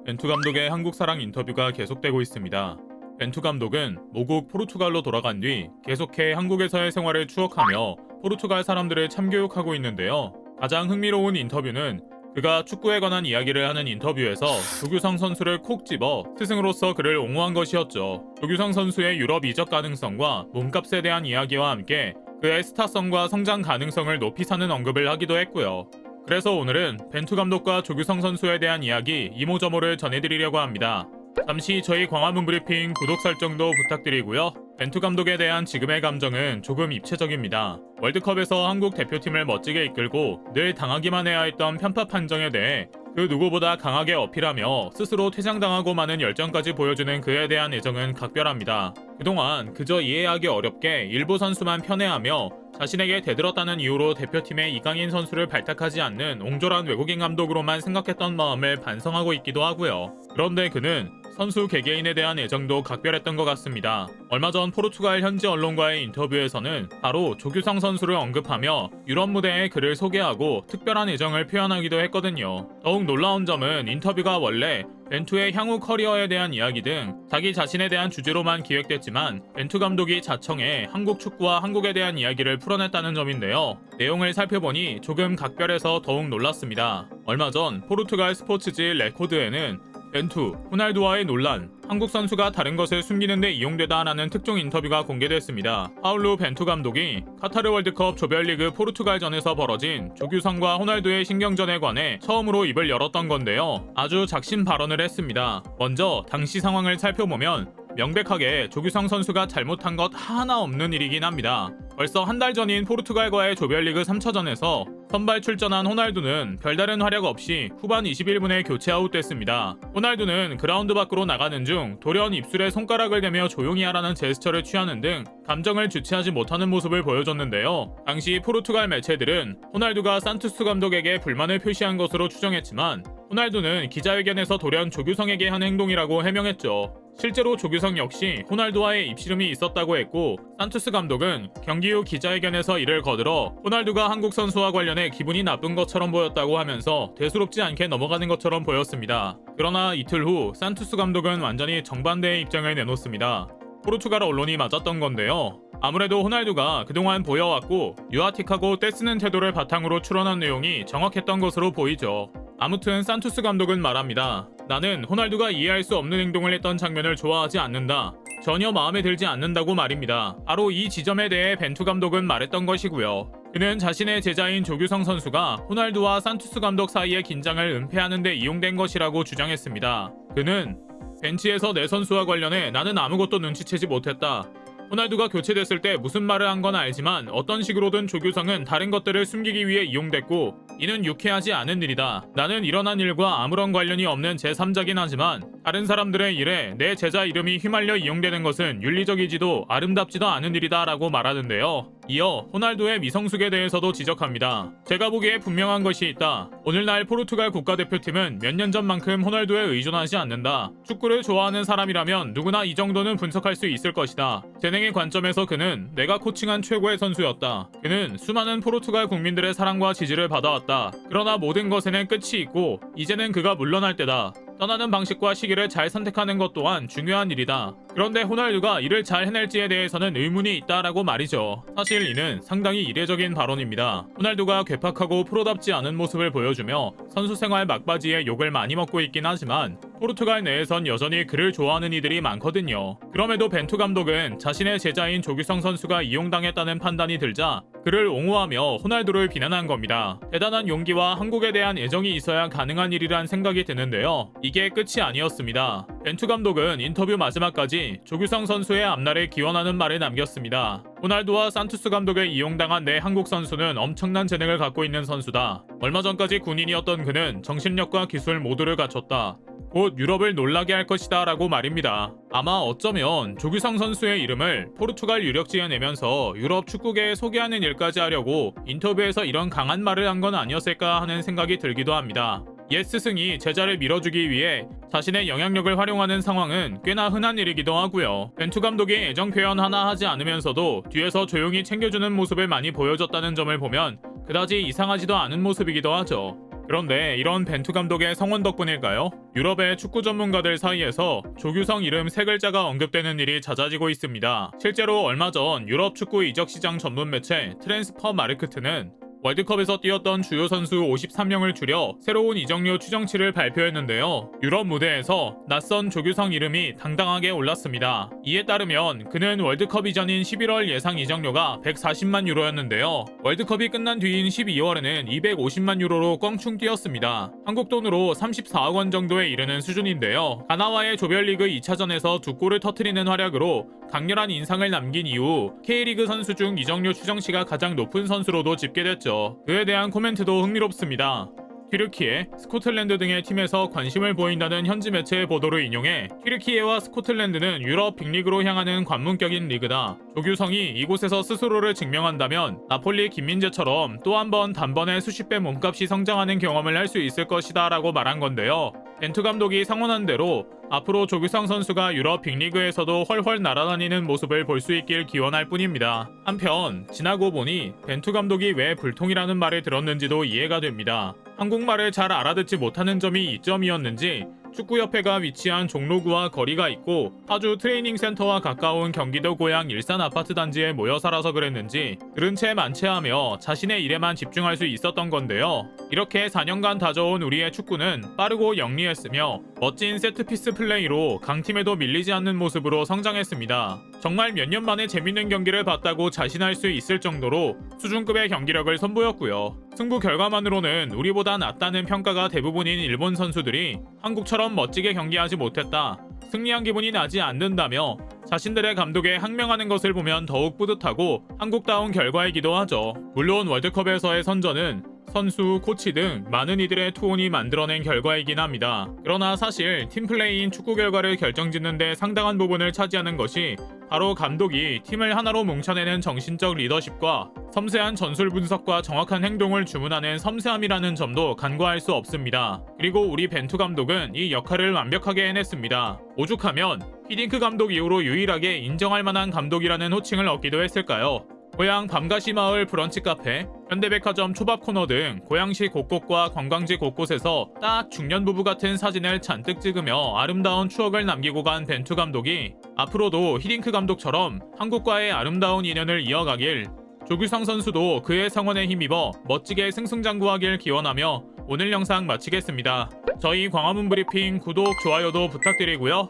벤투 감독의 한국 사랑 인터뷰가 계속되고 있습니다. 벤투 감독은 모국 포르투갈로 돌아간 뒤 계속해 한국에서의 생활을 추억하며 포르투갈 사람들을 참교육하고 있는데요. 가장 흥미로운 인터뷰는 그가 축구에 관한 이야기를 하는 인터뷰에서 조규성 선수를 콕 집어 스승으로서 그를 옹호한 것이었죠. 조규성 선수의 유럽 이적 가능성과 몸값에 대한 이야기와 함께 그의 스타성과 성장 가능성을 높이 사는 언급을 하기도 했고요. 그래서 오늘은 벤투 감독과 조규성 선수에 대한 이야기 이모저모를 전해드리려고 합니다. 잠시 저희 광화문 브리핑 구독 설정도 부탁드리고요. 벤투 감독에 대한 지금의 감정은 조금 입체적입니다. 월드컵에서 한국 대표팀을 멋지게 이끌고 늘 당하기만 해야 했던 편파 판정에 대해 그 누구보다 강하게 어필하며 스스로 퇴장당하고 마는 열정까지 보여주는 그에 대한 애정은 각별합니다. 그동안 그저 이해하기 어렵게 일부 선수만 편애하며 자신에게 대들었다는 이유로 대표팀의 이강인 선수를 발탁하지 않는 옹졸한 외국인 감독으로만 생각했던 마음을 반성하고 있기도 하고요. 그런데 그는 선수 개개인에 대한 애정도 각별했던 것 같습니다. 얼마 전 포르투갈 현지 언론과의 인터뷰에서는 바로 조규성 선수를 언급하며 유럽 무대에 그를 소개하고 특별한 애정을 표현하기도 했거든요. 더욱 놀라운 점은 인터뷰가 원래 벤투의 향후 커리어에 대한 이야기 등 자기 자신에 대한 주제로만 기획됐지만 벤투 감독이 자청해 한국 축구와 한국에 대한 이야기를 풀어냈다는 점인데요. 내용을 살펴보니 조금 각별해서 더욱 놀랐습니다. 얼마 전 포르투갈 스포츠지 레코드에는 벤투, 호날두와의 논란, 한국 선수가 다른 것을 숨기는 데 이용되다라는 특종 인터뷰가 공개됐습니다. 파울루 벤투 감독이 카타르 월드컵 조별리그 포르투갈전에서 벌어진 조규성과 호날두의 신경전에 관해 처음으로 입을 열었던 건데요. 아주 작심 발언을 했습니다. 먼저 당시 상황을 살펴보면 명백하게 조규성 선수가 잘못한 것 하나 없는 일이긴 합니다. 벌써 한 달 전인 포르투갈과의 조별리그 3차전에서 선발 출전한 호날두는 별다른 활약 없이 후반 21분에 교체 아웃됐습니다. 호날두는 그라운드 밖으로 나가는 중 돌연 입술에 손가락을 대며 조용히 하라는 제스처를 취하는 등 감정을 주체하지 못하는 모습을 보여줬는데요. 당시 포르투갈 매체들은 호날두가 산투스 감독에게 불만을 표시한 것으로 추정했지만 호날두는 기자회견에서 돌연 조규성에게 한 행동이라고 해명했죠. 실제로 조규성 역시 호날두와의 입씨름이 있었다고 했고 산투스 감독은 경기 후 기자회견에서 이를 거들어 호날두가 한국 선수와 관련해 기분이 나쁜 것처럼 보였다고 하면서 대수롭지 않게 넘어가는 것처럼 보였습니다. 그러나 이틀 후 산투스 감독은 완전히 정반대의 입장을 내놓습니다. 포르투갈 언론이 맞았던 건데요. 아무래도 호날두가 그동안 보여왔고 유아틱하고 떼쓰는 태도를 바탕으로 추론한 내용이 정확했던 것으로 보이죠. 아무튼 산투스 감독은 말합니다. 나는 호날두가 이해할 수 없는 행동을 했던 장면을 좋아하지 않는다. 전혀 마음에 들지 않는다고 말입니다. 바로 이 지점에 대해 벤투 감독은 말했던 것이고요. 그는 자신의 제자인 조규성 선수가 호날두와 산투스 감독 사이의 긴장을 은폐하는 데 이용된 것이라고 주장했습니다. 그는 벤치에서 내 선수와 관련해 나는 아무것도 눈치채지 못했다. 호날두가 교체됐을 때 무슨 말을 한 건 알지만 어떤 식으로든 조규성은 다른 것들을 숨기기 위해 이용됐고 이는 유쾌하지 않은 일이다. 나는 일어난 일과 아무런 관련이 없는 제3자긴 하지만 다른 사람들의 일에 내 제자 이름이 휘말려 이용되는 것은 윤리적이지도 아름답지도 않은 일이다 라고 말하는데요. 이어 호날두의 미성숙에 대해서도 지적합니다. 제가 보기에 분명한 것이 있다. 오늘날 포르투갈 국가대표팀은 몇 년 전만큼 호날두에 의존하지 않는다. 축구를 좋아하는 사람이라면 누구나 이 정도는 분석할 수 있을 것이다. 재능의 관점에서 그는 내가 코칭한 최고의 선수였다. 그는 수많은 포르투갈 국민들의 사랑과 지지를 받아왔다. 그러나 모든 것에는 끝이 있고 이제는 그가 물러날 때다. 떠나는 방식과 시기를 잘 선택하는 것 또한 중요한 일이다. 그런데 호날두가 이를 잘 해낼지에 대해서는 의문이 있다라고 말이죠. 사실 이는 상당히 이례적인 발언입니다. 호날두가 괴팍하고 프로답지 않은 모습을 보여주며 선수 생활 막바지에 욕을 많이 먹고 있긴 하지만 포르투갈 내에선 여전히 그를 좋아하는 이들이 많거든요. 그럼에도 벤투 감독은 자신의 제자인 조규성 선수가 이용당했다는 판단이 들자 그를 옹호하며 호날두를 비난한 겁니다. 대단한 용기와 한국에 대한 애정이 있어야 가능한 일이란 생각이 드는데요. 이게 끝이 아니었습니다. 벤투 감독은 인터뷰 마지막까지 조규성 선수의 앞날을 기원하는 말을 남겼습니다. 호날두와 산투스 감독에 이용당한 내 한국 선수는 엄청난 재능을 갖고 있는 선수다. 얼마 전까지 군인이었던 그는 정신력과 기술 모두를 갖췄다. 곧 유럽을 놀라게 할 것이다 라고 말입니다. 아마 어쩌면 조규성 선수의 이름을 포르투갈 유력지에 내면서 유럽 축구계에 소개하는 일까지 하려고 인터뷰에서 이런 강한 말을 한 건 아니었을까 하는 생각이 들기도 합니다. 옛 스승이 제자를 밀어주기 위해 자신의 영향력을 활용하는 상황은 꽤나 흔한 일이기도 하고요. 벤투 감독이 애정 표현 하나 하지 않으면서도 뒤에서 조용히 챙겨주는 모습을 많이 보여줬다는 점을 보면 그다지 이상하지도 않은 모습이기도 하죠. 그런데 이런 벤투 감독의 성원 덕분일까요? 유럽의 축구 전문가들 사이에서 조규성 이름 세 글자가 언급되는 일이 잦아지고 있습니다. 실제로 얼마 전 유럽 축구 이적 시장 전문 매체 트랜스퍼 마르크트는 월드컵에서 뛰었던 주요 선수 53명을 줄여 새로운 이적료 추정치를 발표했는데요. 유럽 무대에서 낯선 조규성 이름이 당당하게 올랐습니다. 이에 따르면 그는 월드컵 이전인 11월 예상 이적료가 140만 유로였는데요. 월드컵이 끝난 뒤인 12월에는 250만 유로로 껑충 뛰었습니다. 한국 돈으로 34억 원 정도에 이르는 수준인데요. 가나와의 조별리그 2차전에서 두 골을 터뜨리는 활약으로 강렬한 인상을 남긴 이후 K리그 선수 중 이적료 추정치가 가장 높은 선수로도 집계됐죠. 그에 대한 코멘트도 흥미롭습니다. 튀르키예, 스코틀랜드 등의 팀에서 관심을 보인다는 현지 매체의 보도를 인용해 튀르키예와 스코틀랜드는 유럽 빅리그로 향하는 관문격인 리그다. 조규성이 이곳에서 스스로를 증명한다면 나폴리 김민재처럼 또 한 번 단번에 수십 배 몸값이 성장하는 경험을 할 수 있을 것이다 라고 말한 건데요. 벤투 감독이 상언한 대로 앞으로 조규성 선수가 유럽 빅리그에서도 훨훨 날아다니는 모습을 볼 수 있길 기원할 뿐입니다. 한편 지나고 보니 벤투 감독이 왜 불통이라는 말을 들었는지도 이해가 됩니다. 한국말을 잘 알아듣지 못하는 점이 이점이었는지 축구협회가 위치한 종로구와 거리가 있고 파주 트레이닝 센터와 가까운 경기도 고양 일산 아파트 단지에 모여 살아서 그랬는지 들은 채 만체하며 자신의 일에만 집중할 수 있었던 건데요. 이렇게 4년간 다져온 우리의 축구는 빠르고 영리했으며 멋진 세트피스 플레이로 강팀에도 밀리지 않는 모습으로 성장했습니다. 정말 몇 년 만에 재밌는 경기를 봤다고 자신할 수 있을 정도로 수준급의 경기력을 선보였고요. 승부 결과만으로는 우리보다 낫다는 평가가 대부분인 일본 선수들이 한국처럼 멋지게 경기하지 못했다, 승리한 기분이 나지 않는다며 자신들의 감독에 항명하는 것을 보면 더욱 뿌듯하고 한국다운 결과이기도 하죠. 물론 월드컵에서의 선전은 선수, 코치 등 많은 이들의 투혼이 만들어낸 결과이긴 합니다. 그러나 사실 팀플레이인 축구 결과를 결정짓는 데 상당한 부분을 차지하는 것이 바로 감독이 팀을 하나로 뭉쳐내는 정신적 리더십과 섬세한 전술 분석과 정확한 행동을 주문하는 섬세함이라는 점도 간과할 수 없습니다. 그리고 우리 벤투 감독은 이 역할을 완벽하게 해냈습니다. 오죽하면 히딩크 감독 이후로 유일하게 인정할 만한 감독이라는 호칭을 얻기도 했을까요? 고양 밤가시 마을 브런치 카페, 현대백화점 초밥 코너 등 고양시 곳곳과 관광지 곳곳에서 딱 중년 부부 같은 사진을 잔뜩 찍으며 아름다운 추억을 남기고 간 벤투 감독이 앞으로도 히딩크 감독처럼 한국과의 아름다운 인연을 이어가길, 조규성 선수도 그의 성원에 힘입어 멋지게 승승장구하길 기원하며 오늘 영상 마치겠습니다. 저희 광화문 브리핑 구독, 좋아요도 부탁드리고요.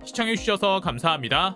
시청해주셔서 감사합니다.